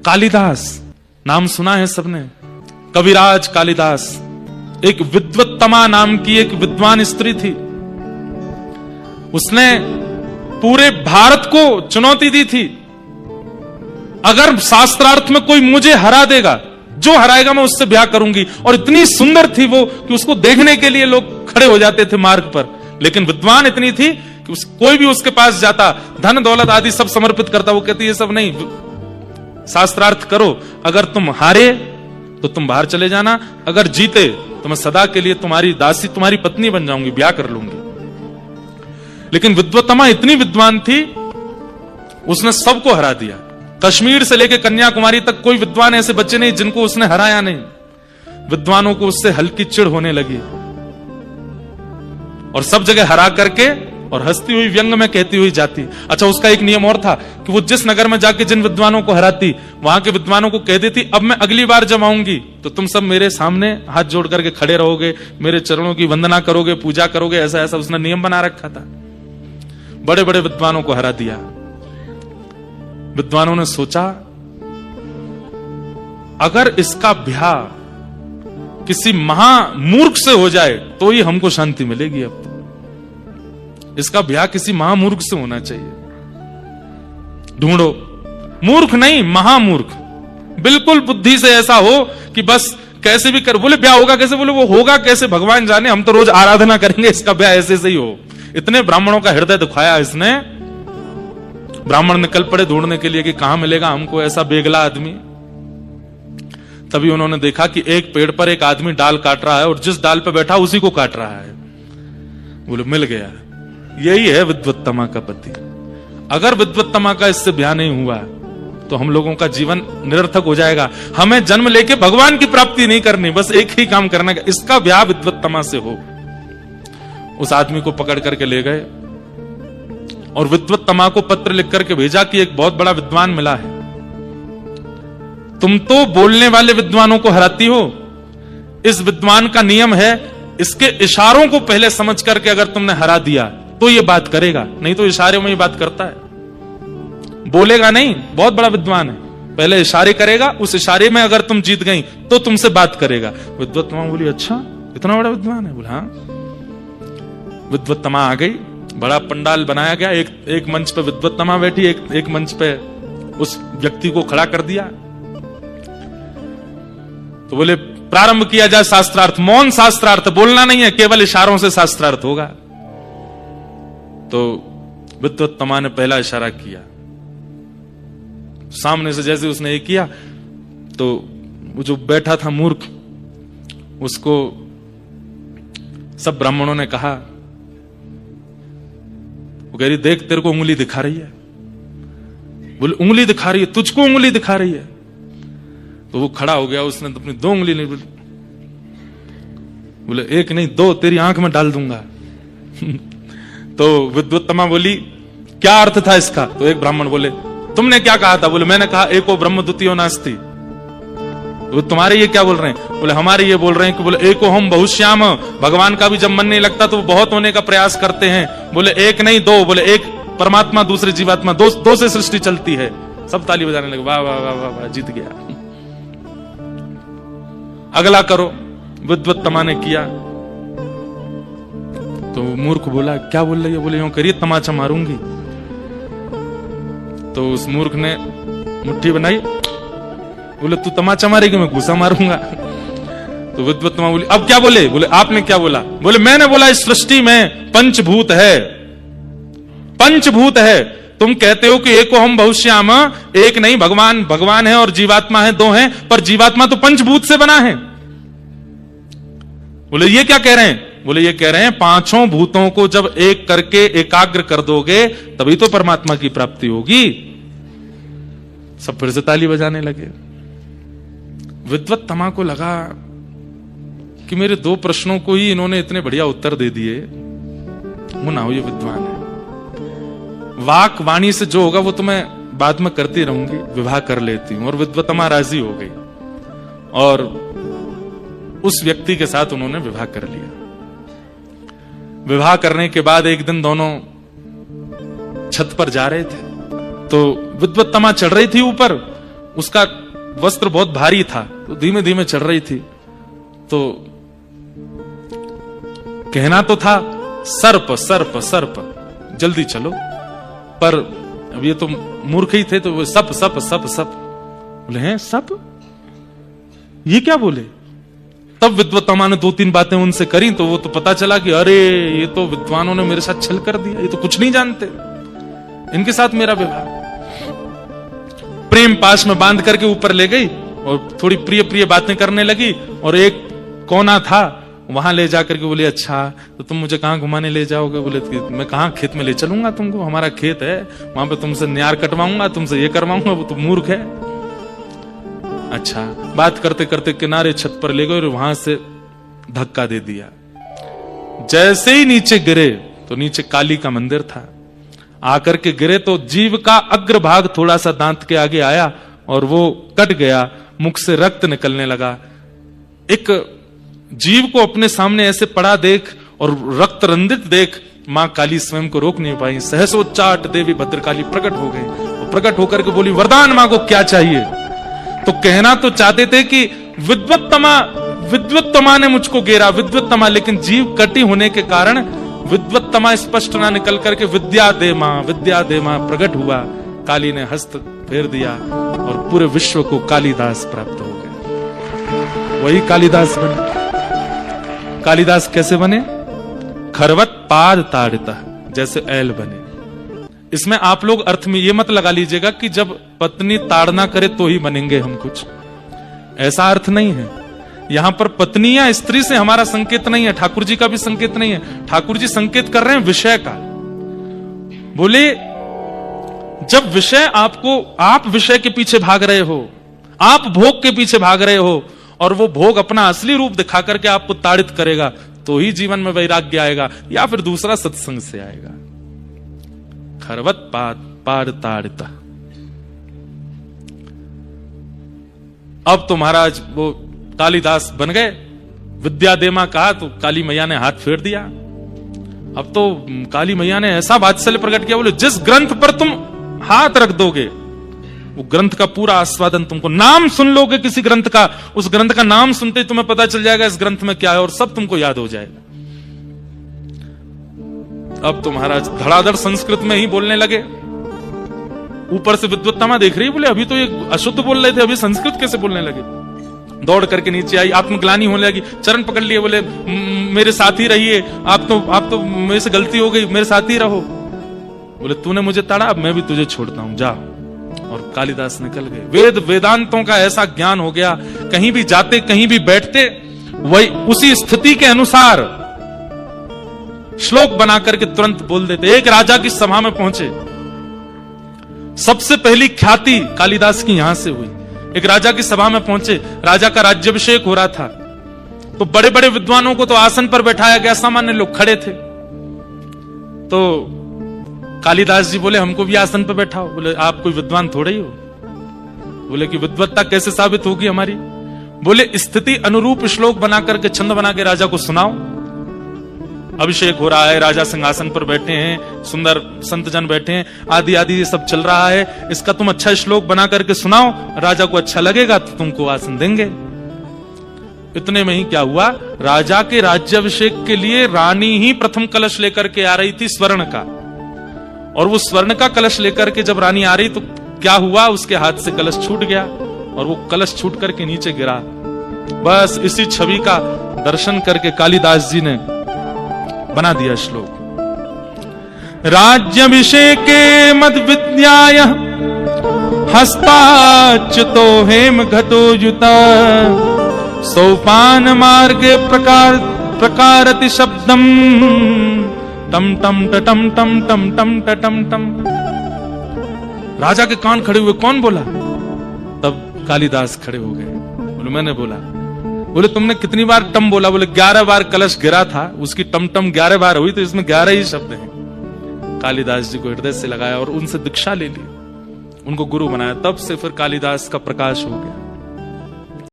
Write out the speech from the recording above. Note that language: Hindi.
कालिदास नाम सुना है सबने, कविराज कालिदास। एक विद्वत्तमा नाम की एक विद्वान स्त्री थी, उसने पूरे भारत को चुनौती दी थी, अगर शास्त्रार्थ में कोई मुझे हरा देगा, जो हराएगा मैं उससे ब्याह करूंगी। और इतनी सुंदर थी वो कि उसको देखने के लिए लोग खड़े हो जाते थे मार्ग पर। लेकिन विद्वान इतनी थी कि कोई भी उसके पास जाता, धन दौलत आदि सब समर्पित करता, वो कहती ये सब नहीं, शास्त्रार्थ करो, अगर तुम हारे तो तुम बाहर चले जाना, अगर जीते तो मैं सदा के लिए तुम्हारी दासी, तुम्हारी पत्नी बन जाऊंगी, ब्याह कर लूंगी। लेकिन विद्वत्तमा इतनी विद्वान थी, उसने सबको हरा दिया। कश्मीर से लेकर कन्याकुमारी तक कोई विद्वान ऐसे बच्चे नहीं जिनको उसने हराया नहीं। विद्वानों को उससे हल्की चिढ़ होने लगी और सब जगह हरा करके और हंसती हुई व्यंग में कहती हुई जाती। अच्छा, उसका एक नियम और था कि वो जिस नगर में जाके जिन विद्वानों को हराती, वहां के विद्वानों को कह देती, अब मैं अगली बार जब आऊंगी तो तुम सब मेरे सामने हाथ जोड़ करके खड़े रहोगे, मेरे चरणों की वंदना करोगे, पूजा करोगे। ऐसा ऐसा उसने नियम बना रखा था। बड़े बड़े विद्वानों को हरा दिया। विद्वानों ने सोचा, अगर इसका ब्याह किसी महामूर्ख से हो जाए तो ही हमको शांति मिलेगी। अब इसका ब्याह किसी महामूर्ख से होना चाहिए। ढूंढो, मूर्ख नहीं, महामूर्ख, बिल्कुल बुद्धि से ऐसा हो कि बस कैसे भी कर। बोले ब्याह होगा कैसे? बोले वो होगा कैसे भगवान जाने, हम तो रोज आराधना करेंगे, इसका ब्याह ऐसे से ही हो। इतने ब्राह्मणों का हृदय दुखाया इसने। ब्राह्मण निकल पड़े ढूंढने के लिए कि कहां मिलेगा हमको ऐसा बेगला आदमी। तभी उन्होंने देखा कि एक पेड़ पर एक आदमी डाल काट रहा है और जिस डाल पे बैठा उसी को काट रहा है। बोले मिल गया, यही है विद्वत्तमा का पति। अगर विद्वत्तमा का इससे ब्याह नहीं हुआ तो हम लोगों का जीवन निरर्थक हो जाएगा। हमें जन्म लेके भगवान की प्राप्ति नहीं करनी, बस एक ही काम करना है, इसका ब्याह विद्वत्तमा से हो। उस आदमी को पकड़ करके ले गए और विद्वत्तमा को पत्र लिख करके भेजा कि एक बहुत बड़ा विद्वान मिला है, तुम तो बोलने वाले विद्वानों को हराती हो। इस विद्वान का नियम है, इसके इशारों को पहले समझ करके अगर तुमने हरा दिया तो ये बात करेगा, नहीं तो इशारे में ही बात करता है, बोलेगा नहीं। बहुत बड़ा विद्वान है, पहले इशारे करेगा, उस इशारे में अगर तुम जीत गई तो तुमसे बात करेगा। विद्वत्तमा बोली अच्छा इतना बड़ा विद्वान है? बोला हाँ। विद्वत्तमा आ गई, बड़ा पंडाल बनाया गया, एक मंच पे विद्वत्तमा बैठी, एक मंच पे उस व्यक्ति को खड़ा कर दिया। तो बोले प्रारंभ किया जाए शास्त्रार्थ। मौन शास्त्रार्थ, बोलना नहीं है, केवल इशारों से शास्त्रार्थ होगा। तो विद्वत्तमा ने पहला इशारा किया, सामने से जैसे उसने ये किया तो वो जो बैठा था मूर्ख, उसको सब ब्राह्मणों ने कहा, वो कह रही देख तेरे को उंगली दिखा रही है। बोले उंगली दिखा रही है? तुझको उंगली दिखा रही है? तो वो खड़ा हो गया, उसने अपनी दो उंगली नहीं, बोले एक नहीं दो, तेरी आंख में डाल दूंगा। तो विद्वत्तमा बोली क्या अर्थ था इसका? तो एक ब्राह्मण बोले तुमने क्या कहा था? बोले मैंने कहा एको ब्रह्म द्वितीयो नास्ति। वो तुम्हारे ये क्या बोल रहे हैं? बोले हमारे ये बोल रहे हैं कि बोले एको हम बहुश्याम, भगवान का भी जब मन नहीं लगता तो वो बहुत होने का प्रयास करते हैं। बोले एक नहीं दो, बोले एक परमात्मा दूसरे जीवात्मा, दो से सृष्टि चलती है। सब ताली बजाने लगे, वाह वाह वाह वाह वाह, जीत गया। अगला करो। विद्वत्तमा ने किया तो मूर्ख बोला क्या बोल रही है? बोले यूं करिए तमाचा मारूंगी। तो उस मूर्ख ने मुट्ठी बनाई, बोले तू तमाचा मारेगी, मैं घूसा मारूंगा। तो विद्वत्तमा बोली अब क्या बोले? बोले आपने क्या बोला? बोले मैंने बोला इस सृष्टि में पंचभूत है, पंचभूत है। तुम कहते हो कि एको हम बहुश्याम, एक नहीं, भगवान भगवान है और जीवात्मा है, दो हैं, पर जीवात्मा तो पंचभूत से बना है। बोले ये क्या कह रहे हैं? बोले ये कह रहे हैं पांचों भूतों को जब एक करके एकाग्र कर दोगे तभी तो परमात्मा की प्राप्ति होगी। सब फिर से ताली बजाने लगे। विद्वत्तमा को लगा कि मेरे दो प्रश्नों को ही इन्होंने इतने बढ़िया उत्तर दे दिए, वो ना हो ये विद्वान है। वाक वाणी से जो होगा वो तो मैं बाद में करती रहूंगी, विवाह कर लेती हूं। और विद्वत्तमा राजी हो गई और उस व्यक्ति के साथ उन्होंने विवाह कर लिया। विवाह करने के बाद एक दिन दोनों छत पर जा रहे थे तो विद्वत्तमा चढ़ रही थी ऊपर उसका वस्त्र बहुत भारी था, तो धीमे धीमे चढ़ रही थी। तो कहना तो था सर्प सर्प सर्प, जल्दी चलो, पर अब ये तो मूर्ख ही थे, तो वो सप सप सप सप बोले, हैं सप, ये क्या बोले? तब विद्वत्तमा ने 2-3 बातें उनसे करी, तो वो तो पता चला कि अरे ये तो विद्वानों ने मेरे साथ छल कर दिया, ये तो कुछ नहीं जानते, इनके साथ मेरा विवाह। प्रेम पाश में बांध करके ऊपर ले गई और थोड़ी प्रिय प्रिय बातें करने लगी, और एक कोना था वहां ले जाकर के बोले, अच्छा तो तुम मुझे कहां घुमाने ले जाओगे? बोले, मैं कहां खेत में ले चलूंगा तुमको, हमारा खेत है, वहां पे तुमसे न्यार कटवाऊंगा, तुमसे ये करवाऊंगा, वो तो मूर्ख है। अच्छा, बात करते करते किनारे छत पर ले गए और वहां से धक्का दे दिया। जैसे ही नीचे गिरे तो नीचे काली का मंदिर था, आकर के गिरे तो जीव का अग्रभाग थोड़ा सा दांत के आगे आया और वो कट गया, मुख से रक्त निकलने लगा। एक जीव को अपने सामने ऐसे पड़ा देख और रक्त रंजित देख मां काली स्वयं को रोक नहीं पाई। सहसोच्चाट देवी भद्रकाली प्रकट हो गई और प्रकट होकर के बोली, वरदान मां को क्या चाहिए? तो कहना तो चाहते थे कि विद्वत्तमा ने मुझको घेरा, विद्वत्तमा, लेकिन जीव कटी होने के कारण विद्वत्तमा स्पष्ट ना निकल करके विद्या दे मां प्रकट हुआ। काली ने हस्त फेर दिया और पूरे विश्व को कालिदास प्राप्त हो गया। वही कालिदास बने। कालिदास कैसे बने? खरवत पाद ताड़िता, जैसे ऐल बने। इसमें आप लोग अर्थ में ये मत लगा लीजिएगा कि जब पत्नी ताड़ना करे तो ही बनेंगे हम कुछ, ऐसा अर्थ नहीं है। यहां पर पत्नी या स्त्री से हमारा संकेत नहीं है, ठाकुर जी का भी संकेत नहीं है। ठाकुर जी संकेत कर रहे हैं विषय का। बोले, जब विषय आपको, आप विषय के पीछे भाग रहे हो, आप भोग के पीछे भाग रहे हो, और वो भोग अपना असली रूप दिखा करके आपको ताड़ित करेगा, तो ही जीवन में वैराग्य आएगा, या फिर दूसरा सत्संग से आएगा। खरवत पाद ताड़िता। अब तो महाराज वो कालिदास बन गए। विद्या देमा कहा तो काली मैया ने हाथ फेर दिया। अब तो काली मैया ने ऐसा वात्सल्य प्रकट किया, बोले, जिस ग्रंथ पर तुम हाथ रख दोगे वो ग्रंथ का पूरा आस्वादन तुमको, नाम सुन लोगे किसी ग्रंथ का, उस ग्रंथ का नाम सुनते ही तुम्हें पता चल जाएगा इस ग्रंथ में क्या है, और सब तुमको याद हो जाएगा। अब तो महाराज धड़ाधड़ संस्कृत में ही बोलने लगे। ऊपर से विद्वत्तमा देख रही, बोले अभी तो ये अशुद्ध बोल रहे थे, अभी संस्कृत कैसे बोलने लगे? दौड़ करके नीचे आई, आत्मग्लानि होने लगी, चरण पकड़ लिए, बोले मेरे साथ ही रहिए, आप तो मेरे से गलती हो गई, मेरे साथ ही रहो। बोले तूने मुझे ताड़ा, अब मैं भी तुझे छोड़ता हूं, जा। और कालिदास निकल गए। वेदांतों का ऐसा ज्ञान हो गया, कहीं भी जाते कहीं भी बैठते वही उसी स्थिति के अनुसार श्लोक बना करके तुरंत बोल देते। एक राजा की सभा में पहुंचे, सबसे पहली ख्याति कालिदास की यहां से हुई। एक राजा की सभा में पहुंचे, राजा का राज्याभिषेक हो रहा था, तो बड़े बड़े विद्वानों को तो आसन पर बैठाया गया, सामान्य लोग खड़े थे। तो कालिदास जी बोले हमको भी आसन पर बैठाओ। बोले आप कोई विद्वान थोड़े ही हो। बोले कि विद्वत्ता कैसे साबित होगी हमारी? बोले स्थिति अनुरूप श्लोक बना करके, छंद बना के राजा को सुनाओ। अभिषेक हो रहा है, राजा सिंहासन पर बैठे हैं, सुंदर संत जन बैठे हैं, आदि आदि ये सब चल रहा है, इसका तुम अच्छा श्लोक बना करके सुनाओ, राजा को अच्छा लगेगा तो तुमको आसन देंगे। इतने में ही क्या हुआ, राजा के राज्याभिषेक के लिए रानी ही प्रथम कलश लेकर के आ रही थी स्वर्ण का, और वो स्वर्ण का कलश लेकर के जब रानी आ रही तो क्या हुआ, उसके हाथ से कलश छूट गया और वो कलश छूट करके नीचे गिरा। बस इसी छवि का दर्शन करके कालिदास जी ने बना दिया श्लोक। राज्याभिषेके मद विद्याय हस्ताच्युतो हेम घटो युता सोपान मार्गे प्रकारति शब्दम टम टम टम टम टम टम टम टम। राजा के कान खड़े हुए, कौन बोला? तब कालिदास खड़े हो गए, बोले मैंने बोला। बोले तुमने कितनी बार टम बोला? बोले 11 बार कलश गिरा था, उसकी टम टम 11 बार हुई, तो इसमें 11 ही शब्द हैं। कालिदास जी को हृदय से लगाया और उनसे दीक्षा ले ली, उनको गुरु बनाया। तब से फिर कालिदास का प्रकाश हो गया।